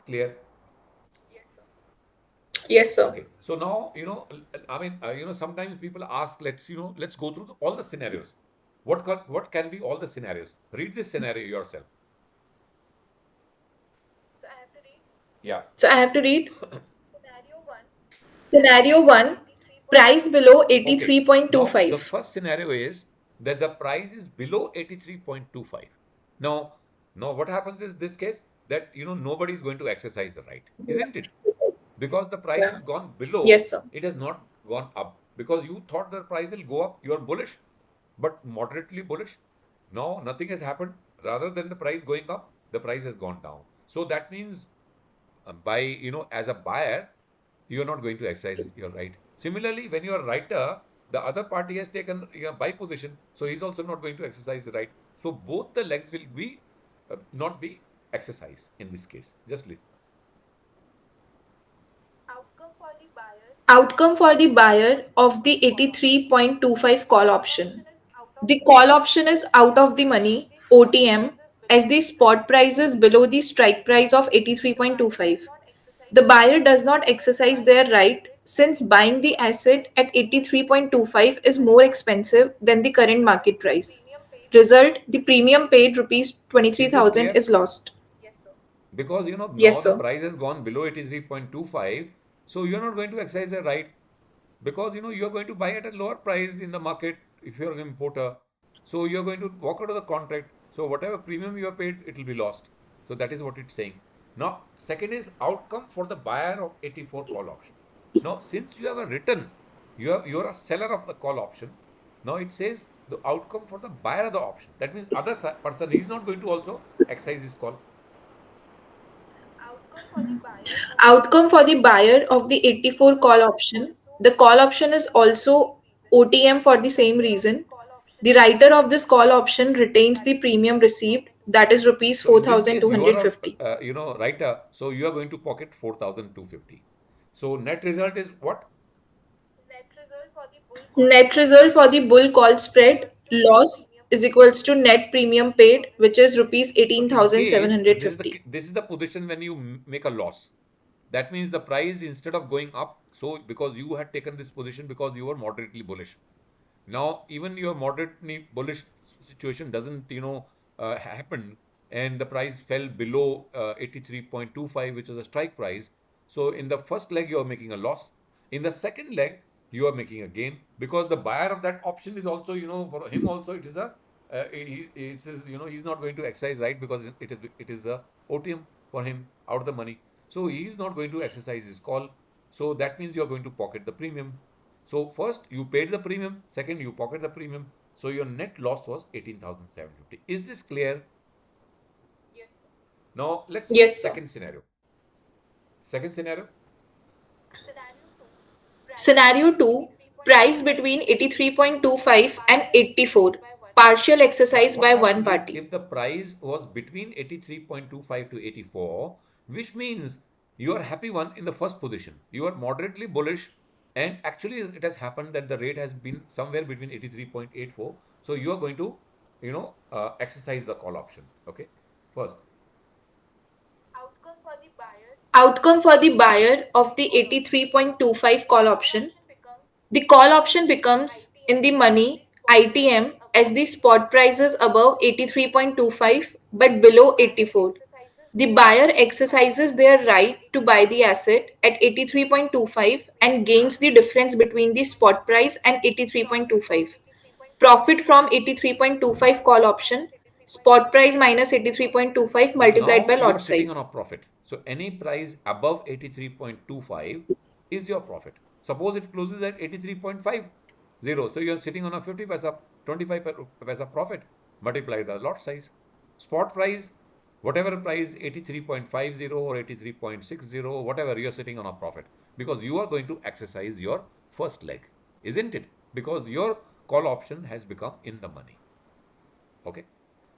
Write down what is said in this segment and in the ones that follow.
Clear? Yes, sir. Okay. So now, I mean, sometimes people ask, let's go through all the scenarios. What can be all the scenarios? Read this scenario yourself. Yeah. So I have to read scenario 1, price below Okay. Now, the 83.25. first scenario is that the price is below 83.25. Now, what happens is this case that, nobody is going to exercise the right, isn't it? Because the price Yeah. has gone below, Yes, sir. it has not gone up. Because you thought the price will go up, you are bullish, but moderately bullish. Now, nothing has happened. Rather than the price going up, the price has gone down. So that means as a buyer, you are not going to exercise your right. Similarly, when you are writer, the other party has taken a buy position, so he's also not going to exercise the right. So both the legs will be not be exercised in this case. Just leave. Outcome for the buyer of the 83.25 call option. The call option is out of the money, OTM, as the spot price is below the strike price of 83.25. The buyer does not exercise their right since buying the asset at 83.25 is more expensive than the current market price. Result, the premium paid rupees Is this 23,000 clear? is lost. Because now Yes, the sir. price has gone below 83.25, so you're not going to exercise the right because you're going to buy at a lower price in the market if you're an importer. So you're going to walk out of the contract. So whatever premium you have paid, it will be lost. So that is what it's saying. Now, second is outcome for the buyer of 84 call option. Now, since you have a written, you're a seller of the call option. Now it says the outcome for the buyer of the option. That means other person is not going to also exercise his call. Outcome for the buyer of the 84 call option. The call option is also OTM for the same reason. The writer of this call option retains the premium received, that is rupees So in this case, you are 4,250. a writer, so you are going to pocket 4,250. So net result is what? Net result for the bull call spread loss is equals to net premium paid, which is rupees So in case this is the 18,750. this is the position when you make a loss. That means the price instead of going up, so because you had taken this position because you were moderately bullish. Now even your moderately bullish situation doesn't happen, and the price fell below 83.25, which is a strike price. So in the first leg you are making a loss. In the second leg you are making a gain because the buyer of that option is also, for him also it is a it says, he's not going to exercise right because it is a OTM for him out of the money. So he is not going to exercise his call. So that means you are going to pocket the premium. So first you paid the premium, second you pocket the premium. So your net loss was 18,750. Is this clear? Now let's look at Yes, sir. second scenario. Second scenario. Scenario 2, price between 83.25 and 84, partial Now exercise what by one happens is party. if the price was between 83.25 to 84, which means you are happy one in the first position. You are moderately bullish, and actually it has happened that the rate has been somewhere between 83.84. So you are going to, exercise the call option. Okay. First. Outcome for the buyer of the 83.25 call option. The call option becomes in the money ITM as the spot price is above 83.25 but below 84. The buyer exercises their right to buy the asset at 83.25 and gains the difference between the spot price and 83.25. Profit from 83.25 call option, spot price minus 83.25 So multiplied now by you are lot sitting on a size. profit. So any price above 83.25 is your profit. Suppose it closes at 83.50. So you are sitting on a 50 paisa, 25 paisa profit multiplied by the lot size. Spot price, whatever price 83.50 or 83.60, whatever, you are sitting on a profit because you are going to exercise your first leg, isn't it? Because your call option has become in the money. Okay.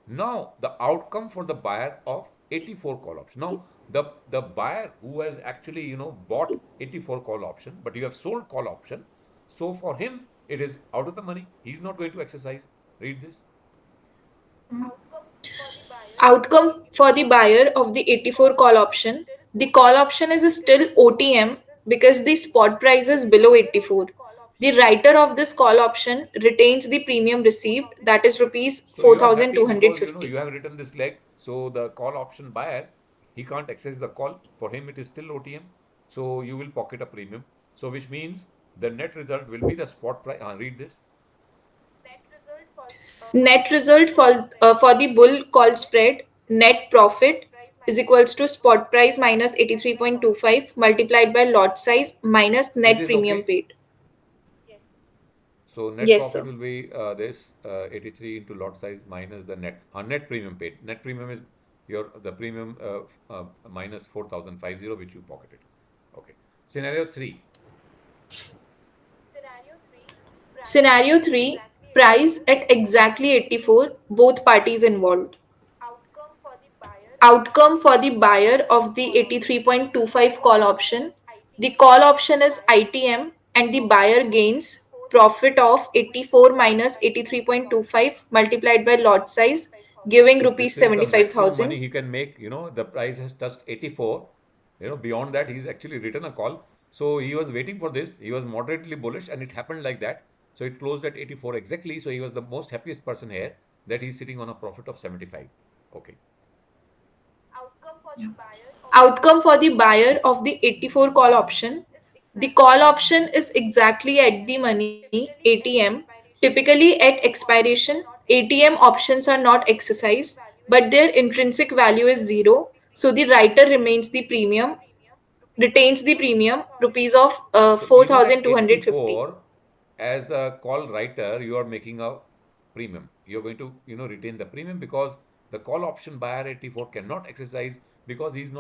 Now the outcome for the buyer of 84 call option. Now the buyer who has actually bought 84 call option, but you have sold call option. So for him it is out of the money. He's not going to exercise. Read this. Outcome for the buyer of the 84 call option. The call option is still OTM because the spot price is below 84. The writer of this call option retains the premium received, that is rupees So you are happy because you know 4250. you have written this leg. So the call option buyer, he can't access the call. For him, it is still OTM. So you will pocket a premium. So which means the net result will be the spot price. Read this. Net result for the bull call spread, net profit is equals to spot price minus 83.25 multiplied by lot size minus Is net this premium okay? paid. So net Yes, profit sir. will be this 83 into lot size minus the net premium paid. Net premium is the premium minus 4050 which you pocketed. Okay. Scenario 3. Scenario 3, price at exactly 84, both parties involved. Outcome for the buyer of the 83.25 call option. The call option is ITM and the buyer gains profit of 84 minus 83.25 multiplied by lot size, giving So rupees this is the maximum money 75,000. he can make. You know, the price has touched 84. You know, beyond that, he's actually written a call. So he was waiting for this. He was moderately bullish, and it happened like that. So it closed at 84 exactly. So he was the most happiest person here that he's sitting on a profit of 75. Okay. Outcome for the buyer of the 84 call option. The call option is exactly at the money ATM. Typically at expiration, ATM options are not exercised, but their intrinsic value is zero. So the writer retains the premium rupees of So even at 4250. 84, as a call writer, you are making a premium. You're going to, you know, retain the premium because the call option buyer 84 cannot exercise because he's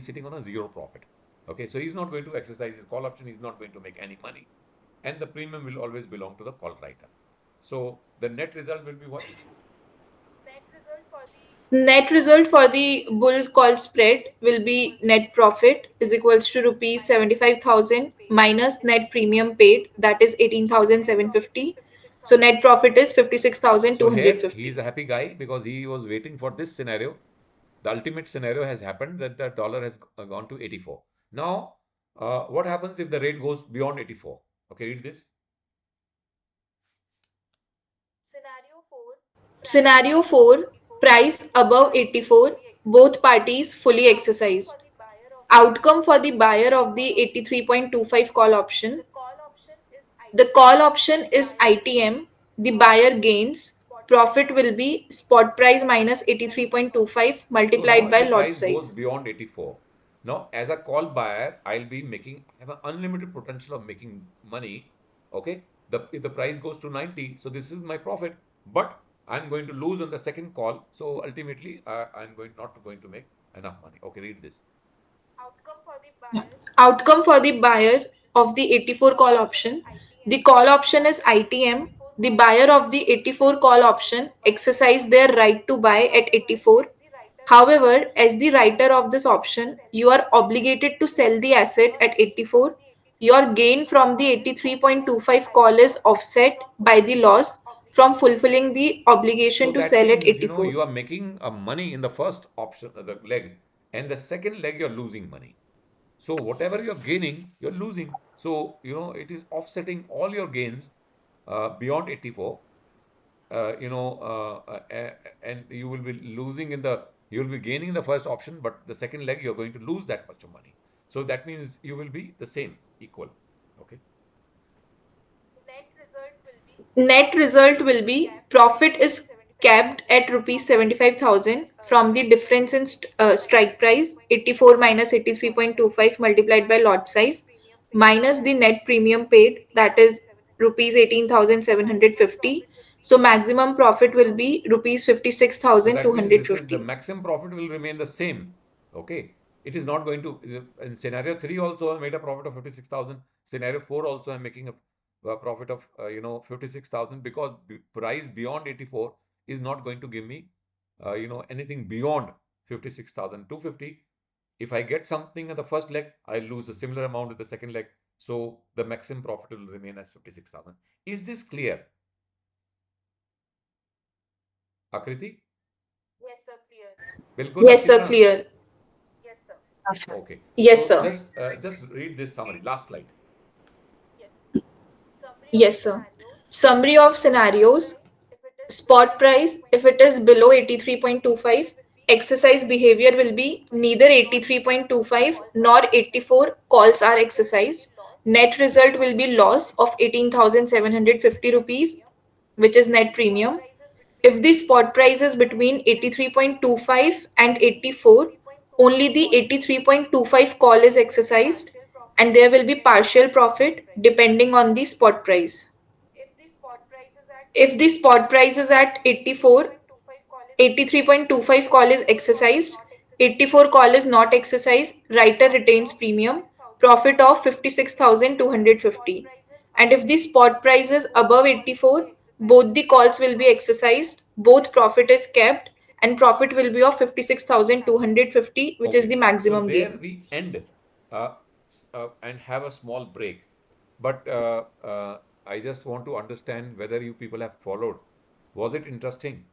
sitting on a zero profit. Okay, so he's not going to exercise his call option, he's not going to make any money. And the premium will always belong to the call writer. So the net result will be what? Net result for the bull call spread will be net profit is equals to rupees 75,000 minus net premium paid, that is 18,750. So net profit is So here he is 56,250. a happy guy because he was waiting for this scenario. The ultimate scenario has happened that the dollar has gone to 84. Now, what happens if the rate goes beyond 84? Okay, read this. Scenario 4, price above 84, both parties fully exercised. Outcome for the buyer of the 83.25 call option. The call option is ITM. The buyer gains. Profit will be spot price minus 83.25 So now multiplied if by the lot price goes size. beyond 84, now as a call buyer, I have an unlimited potential of making money. Okay, if the price goes to 90, so this is my profit, but I'm going to lose on the second call. So ultimately, I'm not going to make enough money. Okay, read this. Yeah. Outcome for the buyer of the 84 call option. The call option is ITM. The buyer of the 84 call option exercise their right to buy at 84. However, as the writer of this option, you are obligated to sell the asset at 84. Your gain from the 83.25 call is offset by the loss from fulfilling the So obligation to that sell at means, you know, 84. you are making a money in the first option, the leg, and the second leg, you're losing money. So whatever you're gaining, you're losing. So, you know, it is offsetting all your gains beyond 84, and you will be losing you will be gaining in the first option, but the second leg, you're going to lose that much of money. So that means you will be the same, equal. Okay. Net result will be profit is capped at rupees 75,000 from the difference in strike price 84 minus 83.25 multiplied by lot size minus the net premium paid, that is rupees 18,750. So maximum profit will be rupees So that means this is the 56,250. maximum profit will remain the same. Okay. It is not going to, in scenario 3 also I made a profit of 56,000. Scenario 4 also I'm making a profit of, 56,000 because price beyond 84 is not going to give me, anything beyond 56,250. If I get something in the first leg, I lose a similar amount in the second leg. So the maximum profit will remain as 56,000. Is this clear, Akriti? बिल्कुल Yes, अच्छी sir, तरह. clear. Okay. Yes, So sir. just read this summary. Last slide. Yes, sir. Summary of scenarios. Spot price, if it is below 83.25, exercise behavior will be neither 83.25 nor 84 calls are exercised. Net result will be loss of 18,750 rupees, which is net premium. If the spot price is between 83.25 and 84, only the 83.25 call is exercised and there will be partial profit depending on the spot price. If the spot price is at 84, 83.25 call is exercised, 84 call is not exercised, writer retains premium, profit of 56,250. And if the spot price is above 84, both the calls will be exercised, both profit is kept, and profit will be of 56,250, which is Okay. the So maximum there gain. we end and have a small break. But I just want to understand whether you people have followed. Was it interesting?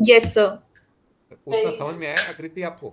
Yes, sir. उतना समझ में आया आकृति आपको?